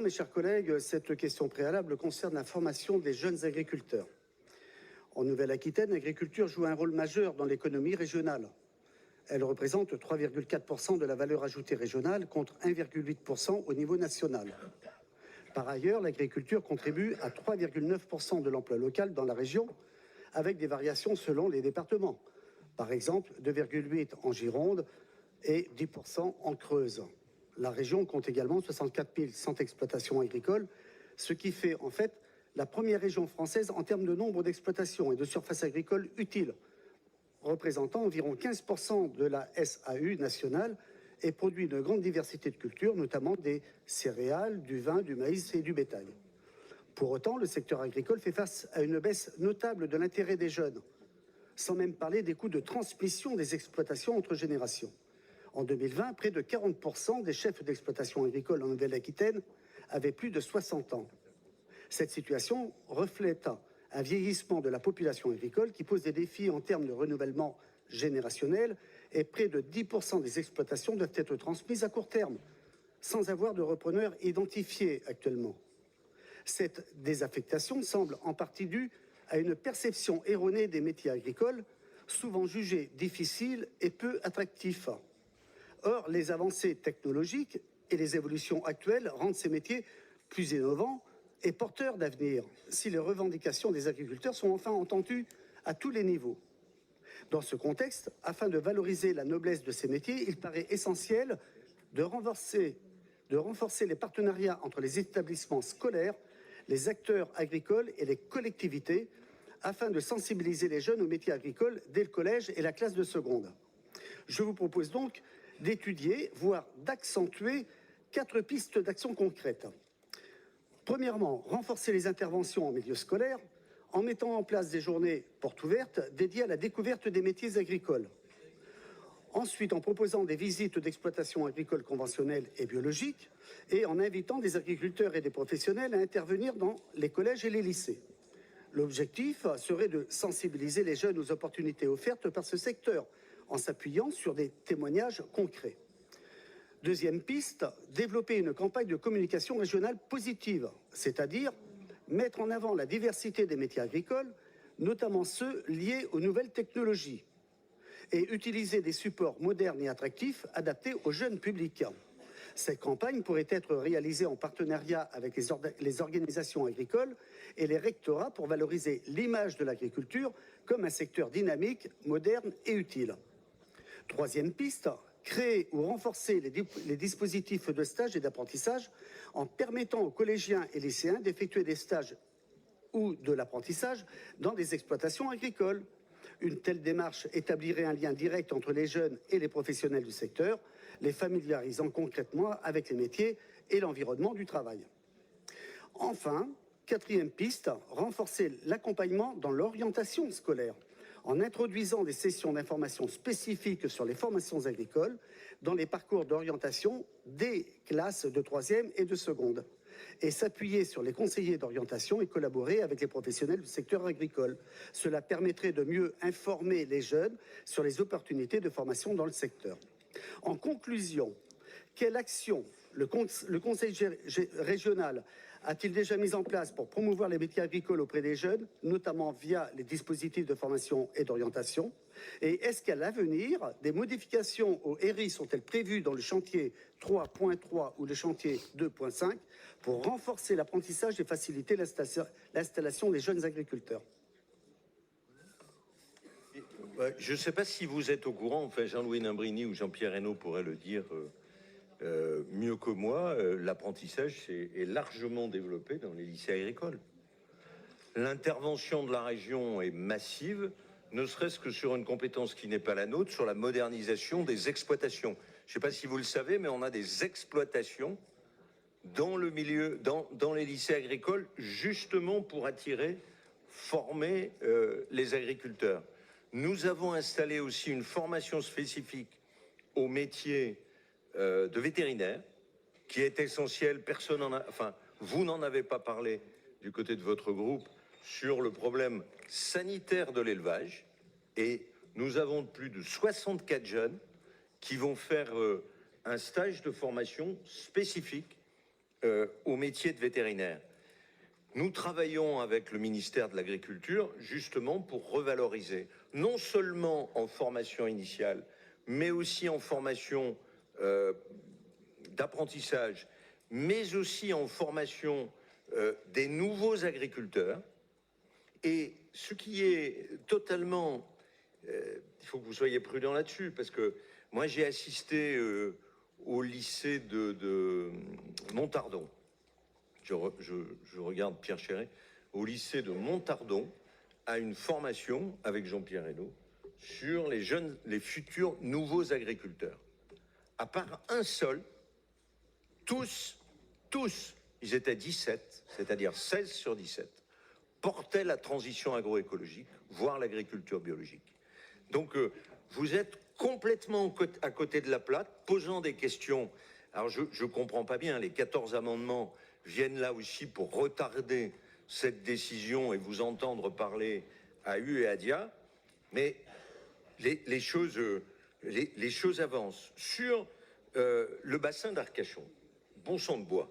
Mes chers collègues, cette question préalable concerne la formation des jeunes agriculteurs. En Nouvelle-Aquitaine, l'agriculture joue un rôle majeur dans l'économie régionale. Elle représente 3,4% de la valeur ajoutée régionale contre 1,8% au niveau national. Par ailleurs, l'agriculture contribue à 3,9% de l'emploi local dans la région, avec des variations selon les départements. Par exemple, 2,8% en Gironde et 10% en Creuse. La région compte également 64 100 exploitations agricoles, ce qui fait en fait la première région française en termes de nombre d'exploitations et de surface agricole utile, représentant environ 15% de la SAU nationale et produit une grande diversité de cultures, notamment des céréales, du vin, du maïs et du bétail. Pour autant, le secteur agricole fait face à une baisse notable de l'intérêt des jeunes, sans même parler des coûts de transmission des exploitations entre générations. En 2020, près de 40% des chefs d'exploitation agricole en Nouvelle-Aquitaine avaient plus de 60 ans. Cette situation reflète un vieillissement de la population agricole qui pose des défis en termes de renouvellement générationnel et près de 10% des exploitations doivent être transmises à court terme, sans avoir de repreneurs identifiés actuellement. Cette désaffectation semble en partie due à une perception erronée des métiers agricoles, souvent jugés difficiles et peu attractifs. Or, les avancées technologiques et les évolutions actuelles rendent ces métiers plus innovants et porteurs d'avenir, si les revendications des agriculteurs sont enfin entendues à tous les niveaux. Dans ce contexte, afin de valoriser la noblesse de ces métiers, il paraît essentiel de renforcer les partenariats entre les établissements scolaires, les acteurs agricoles et les collectivités, afin de sensibiliser les jeunes aux métiers agricoles dès le collège et la classe de seconde. Je vous propose donc d'étudier, voire d'accentuer 4 pistes d'action concrètes. Premièrement, renforcer les interventions en milieu scolaire en mettant en place des journées portes ouvertes dédiées à la découverte des métiers agricoles. Ensuite, en proposant des visites d'exploitation agricole conventionnelle et biologique et en invitant des agriculteurs et des professionnels à intervenir dans les collèges et les lycées. L'objectif serait de sensibiliser les jeunes aux opportunités offertes par ce secteur en s'appuyant sur des témoignages concrets. Deuxième piste, développer une campagne de communication régionale positive, c'est-à-dire mettre en avant la diversité des métiers agricoles, notamment ceux liés aux nouvelles technologies, et utiliser des supports modernes et attractifs adaptés aux jeunes publics. Cette campagne pourrait être réalisée en partenariat avec les organisations agricoles et les rectorats pour valoriser l'image de l'agriculture comme un secteur dynamique, moderne et utile. Troisième piste, créer ou renforcer les dispositifs de stage et d'apprentissage en permettant aux collégiens et lycéens d'effectuer des stages ou de l'apprentissage dans des exploitations agricoles. Une telle démarche établirait un lien direct entre les jeunes et les professionnels du secteur, les familiarisant concrètement avec les métiers et l'environnement du travail. Enfin, quatrième piste, renforcer l'accompagnement dans l'orientation scolaire en introduisant des sessions d'information spécifiques sur les formations agricoles dans les parcours d'orientation des classes de 3e et de seconde, et s'appuyer sur les conseillers d'orientation et collaborer avec les professionnels du secteur agricole. Cela permettrait de mieux informer les jeunes sur les opportunités de formation dans le secteur. En conclusion, quelle action le Conseil régional a-t-il déjà mis en place pour promouvoir les métiers agricoles auprès des jeunes, notamment via les dispositifs de formation et d'orientation? Et est-ce qu'à l'avenir, des modifications au RI sont-elles prévues dans le chantier 3.3 ou le chantier 2.5 pour renforcer l'apprentissage et faciliter l'installation des jeunes agriculteurs? Je ne sais pas si vous êtes au courant, enfin Jean-Louis Nimbrini ou Jean-Pierre Hesnaut pourraient le dire mieux que moi, l'apprentissage est largement développé dans les lycées agricoles. L'intervention de la région est massive, ne serait-ce que sur une compétence qui n'est pas la nôtre, sur la modernisation des exploitations. Je ne sais pas si vous le savez, mais on a des exploitations dans le milieu, dans les lycées agricoles, justement pour attirer, former les agriculteurs. Nous avons installé aussi une formation spécifique au métier de vétérinaire, qui est essentielle. Personne en a, enfin, vous n'en avez pas parlé du côté de votre groupe sur le problème sanitaire de l'élevage. Et nous avons plus de 64 jeunes qui vont faire un stage de formation spécifique au métier de vétérinaire. Nous travaillons avec le ministère de l'Agriculture justement pour revaloriser, non seulement en formation initiale, mais aussi en formation d'apprentissage, mais aussi en formation des nouveaux agriculteurs. Et ce qui est totalement... il faut que vous soyez prudent là-dessus, parce que moi j'ai assisté au lycée de Montardon. Je regarde Pierre Chéret, au lycée de Montardon, à une formation avec Jean-Pierre Heynaut sur les futurs nouveaux agriculteurs. À part un seul, tous, ils étaient 17, c'est-à-dire 16 sur 17, portaient la transition agroécologique, voire l'agriculture biologique. Donc, vous êtes complètement à côté de la plaque, posant des questions. Alors, je ne comprends pas bien, les 14 amendements viennent là aussi pour retarder cette décision et vous entendre parler à U et à Dia, mais les choses avancent. Sur le bassin d'Arcachon, bon sang de bois,